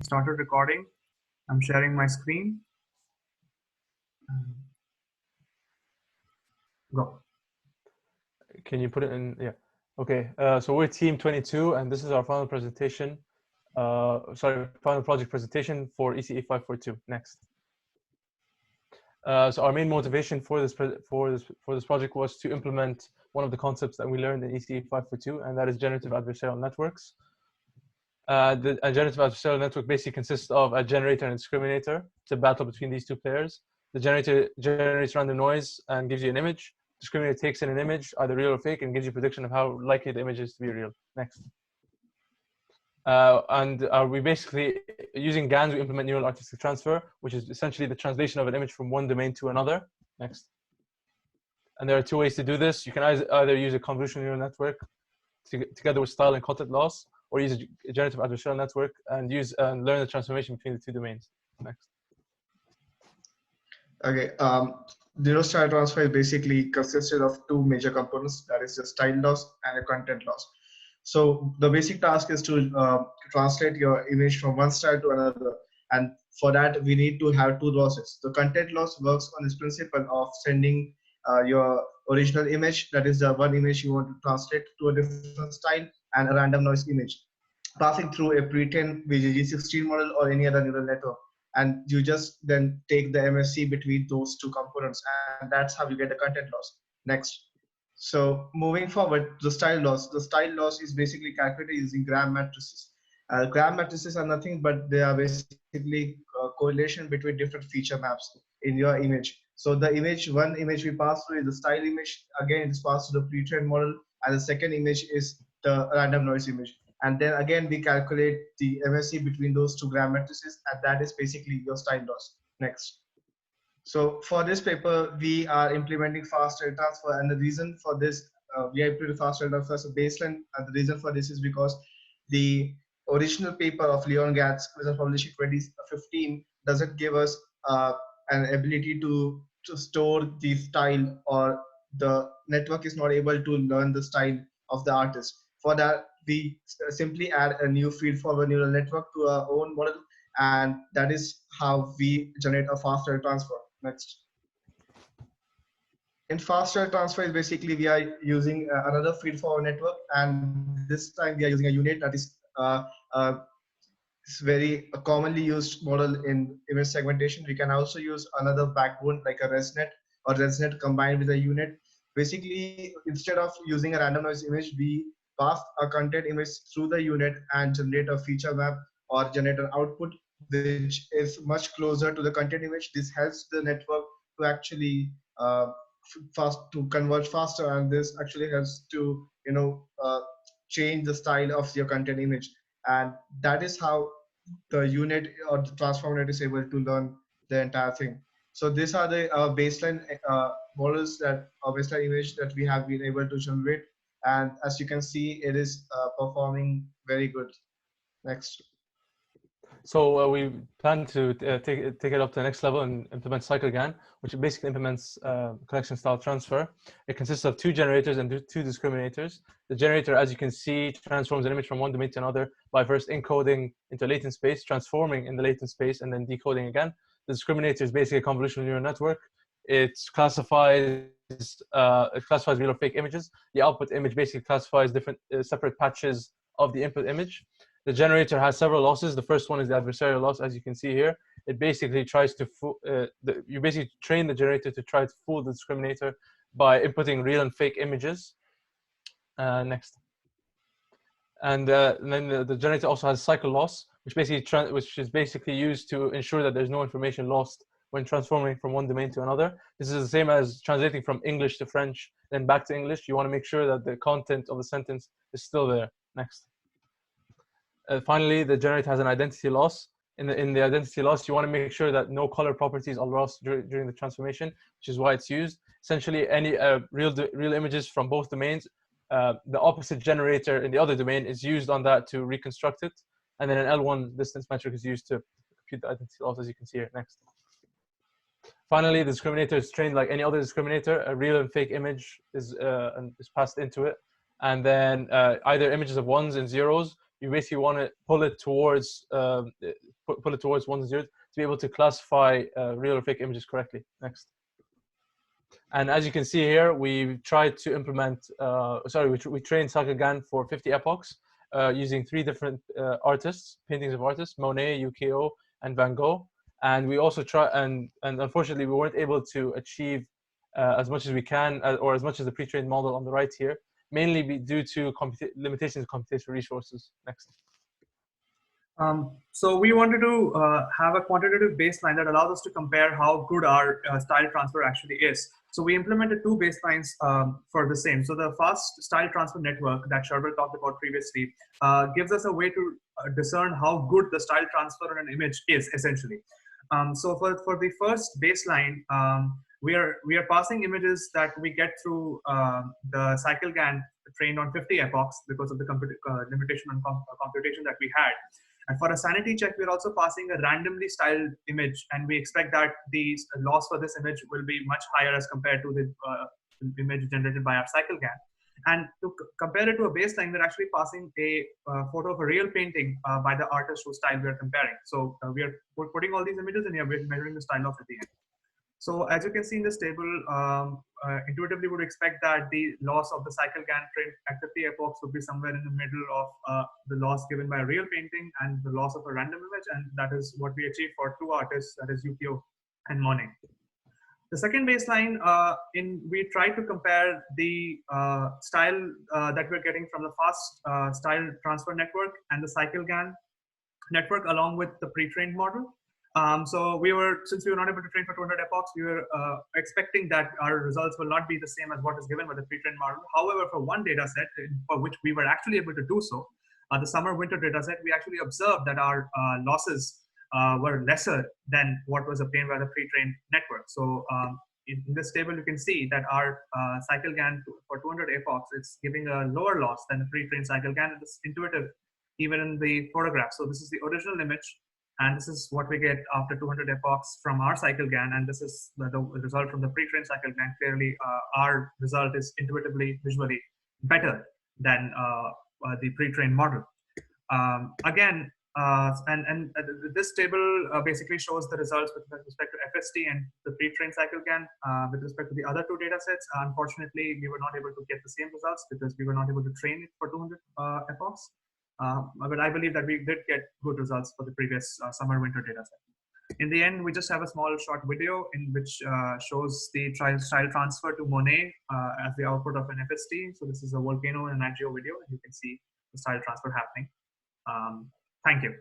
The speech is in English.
started recording. I'm sharing my screen. Go. Can you put it in? Yeah. Okay. So we're Team 22, and this is our final presentation. Final project presentation for ECE 542. Next. So our main motivation for this project was to implement one of the concepts that we learned in ECE 542, and that is generative adversarial networks. A generative adversarial network basically consists of a generator and discriminator. It's a battle between these two players. The generator generates random noise and gives you an image. Discriminator takes in an image, either real or fake, and gives you a prediction of how likely the image is to be real. Next. We basically, using GANs, we implement neural artistic transfer, which is essentially the translation of an image from one domain to another. Next. And there are two ways to do this. You can either use a convolutional neural network together with style and content loss, or use a generative adversarial network and learn the transformation between the two domains. Next. Okay. Zero style transfer is basically consisted of two major components, that is the style loss and a content loss. So the basic task is to translate your image from one style to another, and for that we need to have two losses. The content loss works on this principle of sending your original image, that is the one image you want to translate, to a different style, and a random noise image, passing through a pre-trained VGG16 model or any other neural network. And you just then take the MSE between those two components, and that's how you get the content loss. Next. So moving forward, the style loss. The style loss is basically calculated using Gram matrices. Gram matrices are nothing but they are basically a correlation between different feature maps in your image. So the one image we pass through is the style image. Again, it is passed to the pre-trained model, and the second image is the random noise image. And then again, we calculate the MSE between those two Gram matrices, and that is basically your style loss. Next. So for this paper, we are implementing fast style transfer, and the reason for this, we are implementing fast style transfer as a baseline, and the reason for this is because the original paper of Leon Gatz, which was published in 2015, doesn't give us an ability to store the style, or the network is not able to learn the style of the artist. For that, we simply add a new feed-forward neural network to our own model, and that is how we generate a fast style transfer. Next. In fast style transfer is basically we are using another feed-forward network, and this time we are using a unit that is very commonly used model in image segmentation. We can also use another backbone like a ResNet or ResNet combined with a unit. Basically, instead of using a random noise image, we pass a content image through the unit and generate a feature map or generate an output which is much closer to the content image. This helps the network to actually converge faster, and this actually helps to change the style of your content image, and that is how the unit or the transformer is able to learn the entire thing. So these are the baseline models that baseline image that we have been able to generate, and as you can see, it is performing very good. Next. So we plan to take it up to the next level and implement CycleGAN, which basically implements collection style transfer. It consists of two generators and two discriminators. The generator, as you can see, transforms an image from one domain to another by first encoding into latent space, transforming in the latent space, and then decoding again. The discriminator is basically a convolutional neural network. It classifies real or fake images. The output image basically classifies different separate patches of the input image. The generator has several losses. The first one is the adversarial loss, as you can see here. It basically tries to you basically train the generator to try to fool the discriminator by inputting real and fake images. Next. And then the generator also has cycle loss, which is basically used to ensure that there's no information lost when transforming from one domain to another. This is the same as translating from English to French, then back to English. You want to make sure that the content of the sentence is still there. Next. Finally, the generator has an identity loss. In the identity loss, you want to make sure that no color properties are lost during the transformation, which is why it's used. Essentially, any real images from both domains, the opposite generator in the other domain is used on that to reconstruct it. And then an L1 distance metric is used to compute the identity loss, as you can see here. Next. Finally, the discriminator is trained like any other discriminator. A real and fake image is passed into it. And then either images of ones and zeros you basically want to pull it towards pull it towards 1 to 0 to be able to classify real or fake images correctly. Next. And as you can see here, we tried to implement, we trained CycleGAN for 50 epochs using 3 different artists, paintings of artists, Monet, UKO, and Van Gogh. And we also and unfortunately, we weren't able to achieve as much as we can, or as much as the pre-trained model on the right here, mainly due to limitations of computational resources. Next. So we wanted to have a quantitative baseline that allows us to compare how good our style transfer actually is. So we implemented 2 baselines for the same. So the fast style transfer network that Sharvil talked about previously gives us a way to discern how good the style transfer on an image is, essentially. So for the first baseline, we are passing images that we get through the CycleGAN trained on 50 epochs because of the limitation on computation that we had. And for a sanity check, we're also passing a randomly styled image, and we expect that the loss for this image will be much higher as compared to the image generated by our CycleGAN. And to compare it to a baseline, we're actually passing a photo of a real painting by the artist whose style we're comparing. So we're putting all these images and we're measuring the style off at the end. So as you can see in this table, intuitively would expect that the loss of the CycleGAN trained at 50 epochs would be somewhere in the middle of the loss given by a real painting and the loss of a random image, and that is what we achieved for 2 artists, that is UKO and Monet. The second baseline, we try to compare the style that we're getting from the fast style transfer network and the CycleGAN network along with the pre-trained model. So since we were not able to train for 200 epochs, we were expecting that our results will not be the same as what is given by the pre-trained model. However, for one data set for which we were actually able to do so, the summer-winter data set, we actually observed that our losses were lesser than what was obtained by the pre-trained network. So in this table, you can see that our CycleGAN for 200 epochs, it's giving a lower loss than the pre-trained CycleGAN, and it's intuitive even in the photograph. So this is the original image, and this is what we get after 200 epochs from our CycleGAN, and this is the result from the pre-trained CycleGAN. Clearly, our result is intuitively, visually better than the pre-trained model. This table basically shows the results with respect to FST and the pre-trained CycleGAN. With respect to the other 2 data sets, unfortunately, we were not able to get the same results because we were not able to train it for 200 epochs. But I believe that we did get good results for the previous summer-winter data set. In the end, we just have a small short video in which shows the style transfer to Monet as the output of an FST. So this is a volcano and Nat Geo video, and you can see the style transfer happening. Thank you.